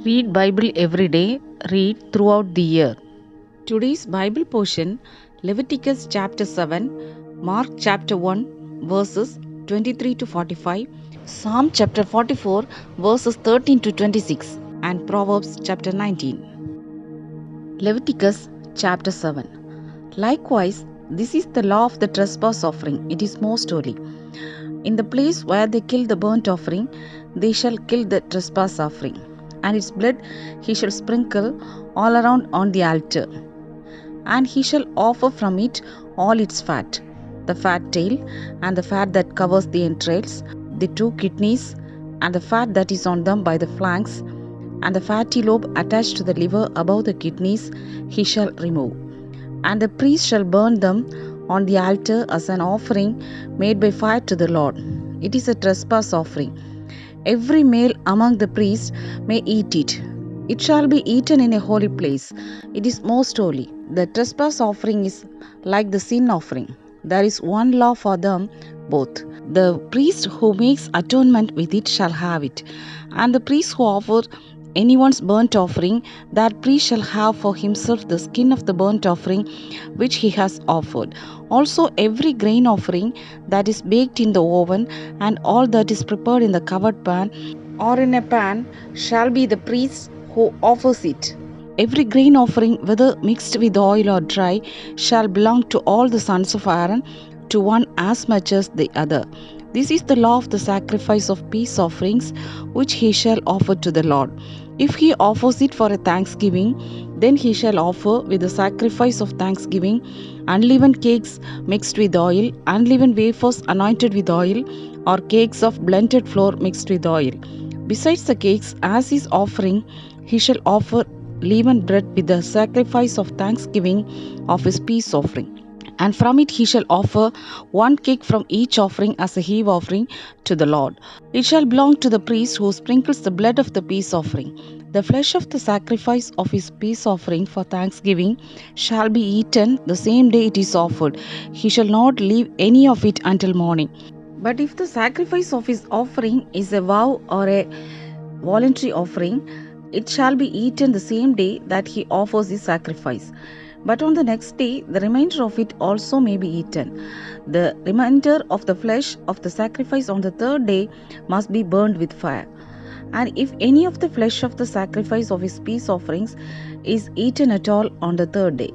Read Bible every day, read throughout the year. Today's Bible portion Leviticus chapter 7, Mark chapter 1 verses 23 to 45, Psalm chapter 44 verses 13 to 26 and Proverbs chapter 19. Leviticus chapter 7. Likewise, this is the law of the trespass offering. It is most holy. In the place where they kill the burnt offering, they shall kill the trespass offering, and its blood he shall sprinkle all around on the altar. And he shall offer from it all its fat, the fat tail, and the fat that covers the entrails, the 2 kidneys, and the fat that is on them by the flanks, and the fatty lobe attached to the liver above the kidneys he shall remove. And the priest shall burn them on the altar as an offering made by fire to the Lord. It is a trespass offering. Every male among the priests may eat it. It shall be eaten in a holy place. It is most holy. The trespass offering is like the sin offering. There is one law for them both. The priest who makes atonement with it shall have it, and the priest who offers anyone's burnt offering, that priest shall have for himself the skin of the burnt offering which he has offered. Also every grain offering that is baked in the oven, and all that is prepared in the covered pan or in a pan, shall be the priest who offers it. Every grain offering, whether mixed with oil or dry, shall belong to all the sons of Aaron, to one as much as the other. This is the law of the sacrifice of peace offerings, which he shall offer to the Lord. If he offers it for a thanksgiving, then he shall offer with the sacrifice of thanksgiving unleavened cakes mixed with oil, unleavened wafers anointed with oil, or cakes of blended flour mixed with oil. Besides the cakes, as his offering, he shall offer leavened bread with the sacrifice of thanksgiving of his peace offering. And from it he shall offer 1 cake from each offering as a heave offering to the Lord. It shall belong to the priest who sprinkles the blood of the peace offering. The flesh of the sacrifice of his peace offering for thanksgiving shall be eaten the same day it is offered. He shall not leave any of it until morning. But if the sacrifice of his offering is a vow or a voluntary offering, it shall be eaten the same day that he offers his sacrifice. But on the next day, the remainder of it also may be eaten. The remainder of the flesh of the sacrifice on the third day must be burned with fire. And if any of the flesh of the sacrifice of his peace offerings is eaten at all on the third day,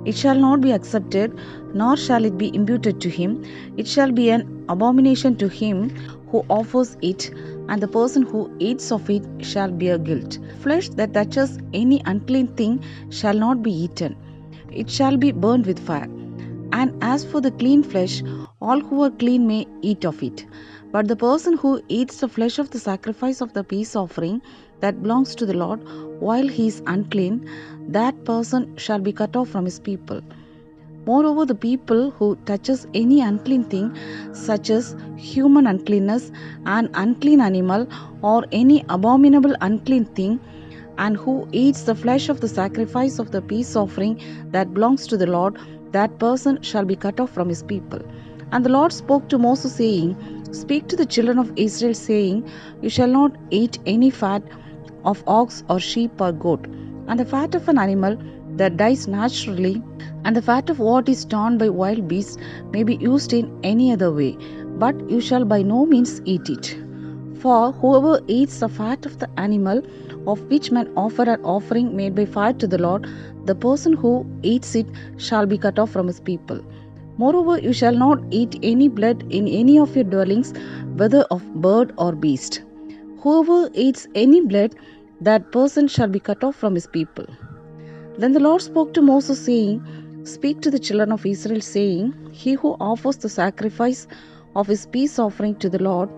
it shall not be accepted, nor shall it be imputed to him. It shall be an abomination to him who offers it, and the person who eats of it shall bear guilt. Flesh that touches any unclean thing shall not be eaten. It shall be burned with fire. And as for the clean flesh, all who are clean may eat of it. But the person who eats the flesh of the sacrifice of the peace offering that belongs to the Lord while he is unclean, that person shall be cut off from his people. Moreover, the people who touches any unclean thing, such as human uncleanness, an unclean animal, or any abominable unclean thing, and who eats the flesh of the sacrifice of the peace offering that belongs to the Lord, that person shall be cut off from his people. And the Lord spoke to Moses, saying, Speak to the children of Israel, saying, You shall not eat any fat of ox or sheep or goat, and the fat of an animal that dies naturally, and the fat of what is torn by wild beasts may be used in any other way, but you shall by no means eat it. For whoever eats the fat of the animal of which men offer an offering made by fire to the Lord, the person who eats it shall be cut off from his people. Moreover, you shall not eat any blood in any of your dwellings, whether of bird or beast. Whoever eats any blood, that person shall be cut off from his people. Then the Lord spoke to Moses, saying, Speak to the children of Israel, saying, He who offers the sacrifice of his peace offering to the Lord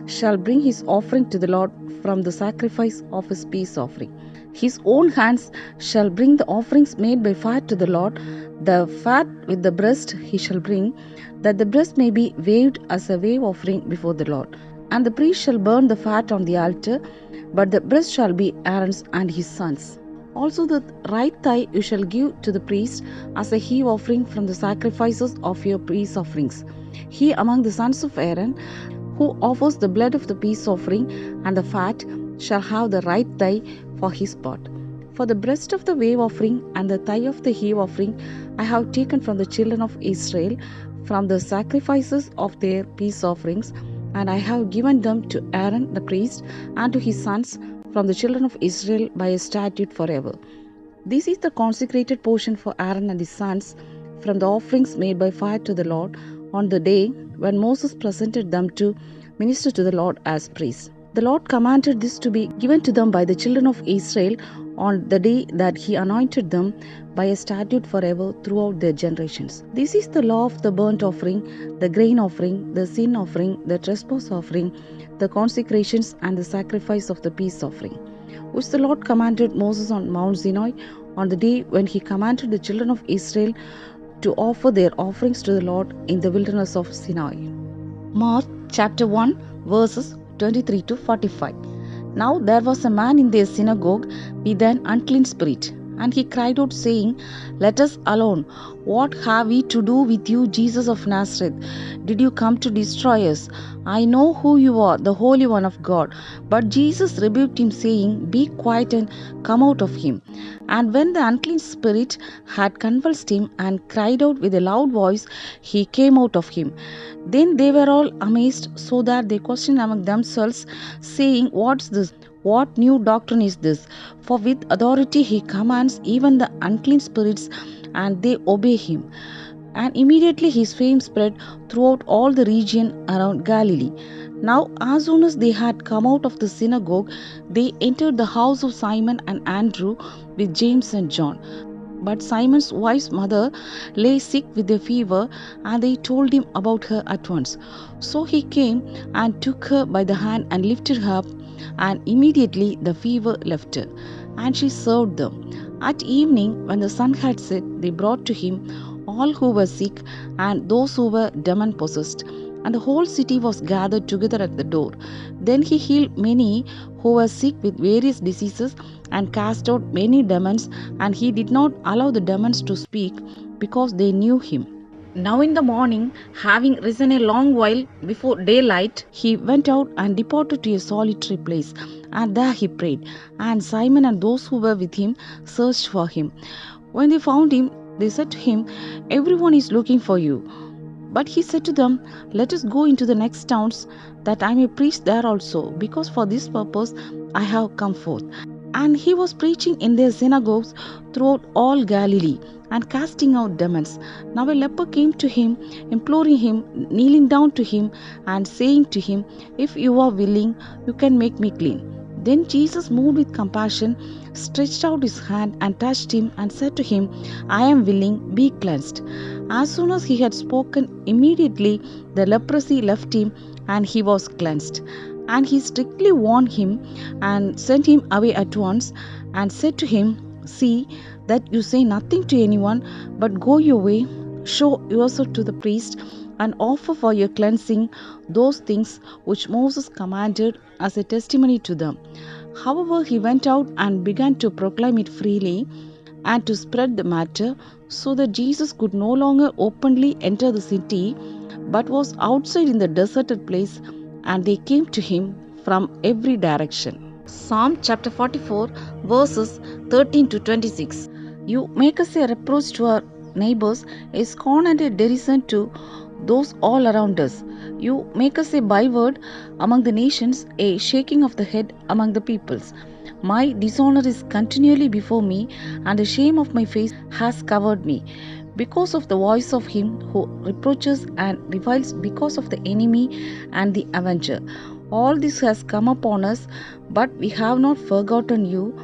shall bring his offering to the Lord from the sacrifice of his peace offering. His own hands shall bring the offerings made by fire to the Lord. The fat with the breast he shall bring, that the breast may be waved as a wave offering before the Lord. And the priest shall burn the fat on the altar, but the breast shall be Aaron's and his sons'. Also the right thigh you shall give to the priest as a heave offering from the sacrifices of your peace offerings. He among the sons of Aaron who offers the blood of the peace offering and the fat shall have the right thigh for his part. For the breast of the wave offering and the thigh of the heave offering I have taken from the children of Israel, from the sacrifices of their peace offerings, and I have given them to Aaron the priest and to his sons from the children of Israel by a statute forever. This is the consecrated portion for Aaron and his sons from the offerings made by fire to the Lord on the day when Moses presented them to minister to the Lord as priests. The Lord commanded this to be given to them by the children of Israel on the day that he anointed them by a statute forever throughout their generations. This is the law of the burnt offering, the grain offering, the sin offering, the trespass offering, the consecrations, and the sacrifice of the peace offering, which the Lord commanded Moses on Mount Sinai on the day when he commanded the children of Israel to offer their offerings to the Lord in the wilderness of Sinai. Mark chapter 1 verses 23 to 45. Now there was a man in their synagogue with an unclean spirit, and he cried out, saying, Let us alone. What have we to do with you, Jesus of Nazareth? Did you come to destroy us? I know who you are, the Holy One of God. But Jesus rebuked him, saying, Be quiet and come out of him. And when the unclean spirit had convulsed him and cried out with a loud voice, he came out of him. Then they were all amazed, so that they questioned among themselves, saying, What's this? What new doctrine is this? For with authority he commands even the unclean spirits, and they obey him. And immediately his fame spread throughout all the region around Galilee. Now, as soon as they had come out of the synagogue, they entered the house of Simon and Andrew with James and John. But Simon's wife's mother lay sick with a fever, and they told him about her at once. So he came and took her by the hand and lifted her up, and immediately the fever left her, and she served them. At evening, when the sun had set, they brought to him all who were sick and those who were demon possessed, and the whole city was gathered together at the door. Then he healed many who were sick with various diseases and cast out many demons, and he did not allow the demons to speak because they knew him. Now in the morning, having risen a long while before daylight, he went out and departed to a solitary place, and there he prayed. And Simon and those who were with him searched for him. When they found him, they said to him, Everyone is looking for you. But he said to them, Let us go into the next towns, that I may preach there also, because for this purpose I have come forth. And he was preaching in their synagogues throughout all Galilee, and casting out demons. Now a leper came to him, imploring him, kneeling down to him, and saying to him, If you are willing, you can make me clean. Then Jesus, moved with compassion, stretched out his hand and touched him, and said to him, I am willing, be cleansed. As soon as he had spoken, immediately the leprosy left him, and he was cleansed. And he strictly warned him, and sent him away at once, and said to him, See that you say nothing to anyone, but go your way, show yourself to the priest, and offer for your cleansing those things which Moses commanded as a testimony to them. However, he went out and began to proclaim it freely, and to spread the matter, so that Jesus could no longer openly enter the city, but was outside in the deserted place, and they came to him from every direction. Psalm chapter 44 verses 13 to 26. You make us a reproach to our neighbors, a scorn and a derision to those all around us. You make us a byword among the nations, a shaking of the head among the peoples. My dishonor is continually before me, and the shame of my face has covered me, because of the voice of him who reproaches and reviles, because of the enemy and the avenger. All this has come upon us, but we have not forgotten you,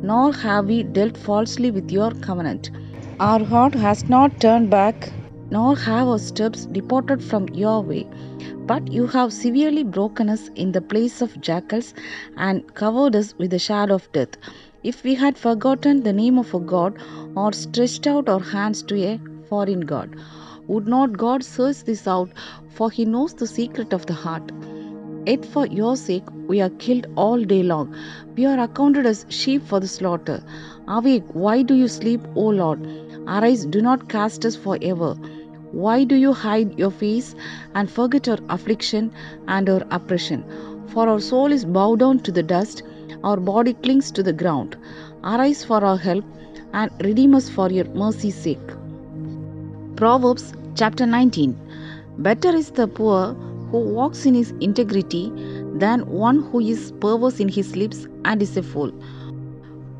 nor have we dealt falsely with your covenant. Our heart has not turned back, nor have our steps departed from your way. But you have severely broken us in the place of jackals, and covered us with the shadow of death. If we had forgotten the name of a God, or stretched out our hands to a foreign God, would not God search this out? For he knows the secret of the heart. Yet for your sake we are killed all day long. We are accounted as sheep for the slaughter. Awake, why do you sleep, O Lord? Arise, do not cast us forever. Why do you hide your face and forget our affliction and our oppression? For our soul is bowed down to the dust, our body clings to the ground. Arise for our help and redeem us for your mercy's sake. Proverbs chapter 19. Better is the poor who walks in his integrity than one who is perverse in his lips and is a fool.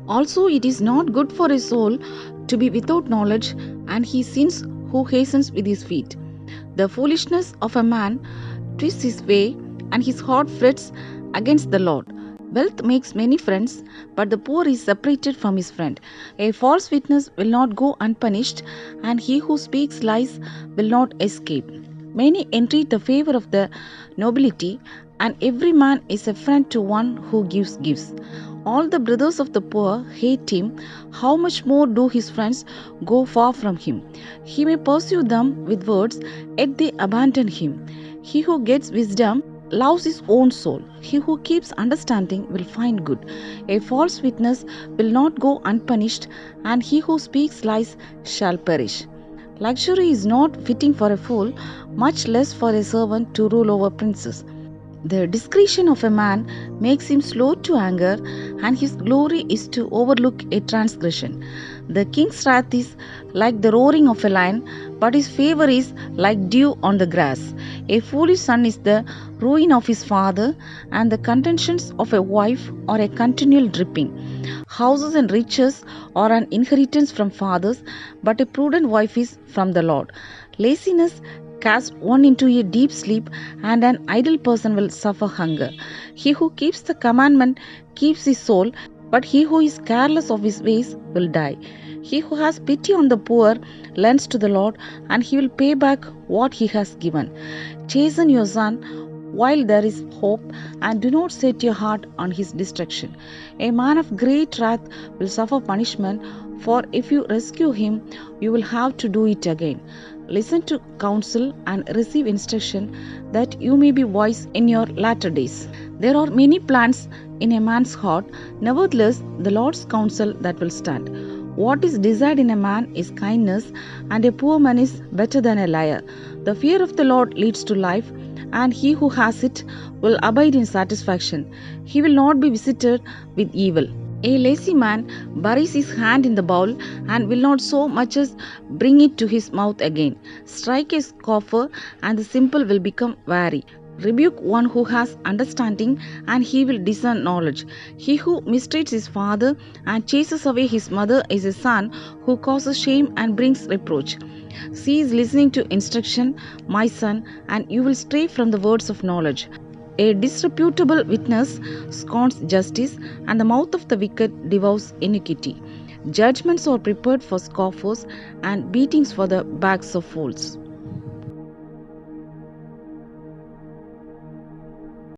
Also, it is not good for a soul to be without knowledge, and he sins who hastens with his feet. The foolishness of a man twists his way, and his heart frets against the Lord. Wealth makes many friends, but the poor is separated from his friend. A false witness will not go unpunished, and he who speaks lies will not escape. Many entreat the favor of the nobility, and every man is a friend to one who gives gifts. All the brothers of the poor hate him. How much more do his friends go far from him? He may pursue them with words, yet they abandon him. He who gets wisdom loves his own soul. He who keeps understanding will find good. A false witness will not go unpunished, and he who speaks lies shall perish. Luxury is not fitting for a fool, much less for a servant to rule over princes. The discretion of a man makes him slow to anger, and his glory is to overlook a transgression. The king's wrath is like the roaring of a lion, but his favor is like dew on the grass. A foolish son is the ruin of his father, and the contentions of a wife are a continual dripping. Houses and riches are an inheritance from fathers, but a prudent wife is from the Lord. Laziness casts one into a deep sleep, and an idle person will suffer hunger. He who keeps the commandment keeps his soul, but he who is careless of his ways will die. He who has pity on the poor lends to the Lord, and he will pay back what he has given. Chasten your son while there is hope, and do not set your heart on his destruction. A man of great wrath will suffer punishment, for if you rescue him, you will have to do it again. Listen to counsel and receive instruction, that you may be wise in your latter days. There are many plans in a man's heart, nevertheless the Lord's counsel that will stand. What is desired in a man is kindness, and a poor man is better than a liar. The fear of the Lord leads to life, and he who has it will abide in satisfaction. He will not be visited with evil. A lazy man buries his hand in the bowl and will not so much as bring it to his mouth again. Strike a scoffer, and the simple will become wary. Rebuke one who has understanding, and he will discern knowledge. He who mistreats his father and chases away his mother is a son who causes shame and brings reproach. Cease listening to instruction, my son, and you will stray from the words of knowledge. A disreputable witness scorns justice, and the mouth of the wicked devours iniquity. Judgments are prepared for scoffers, and beatings for the backs of fools.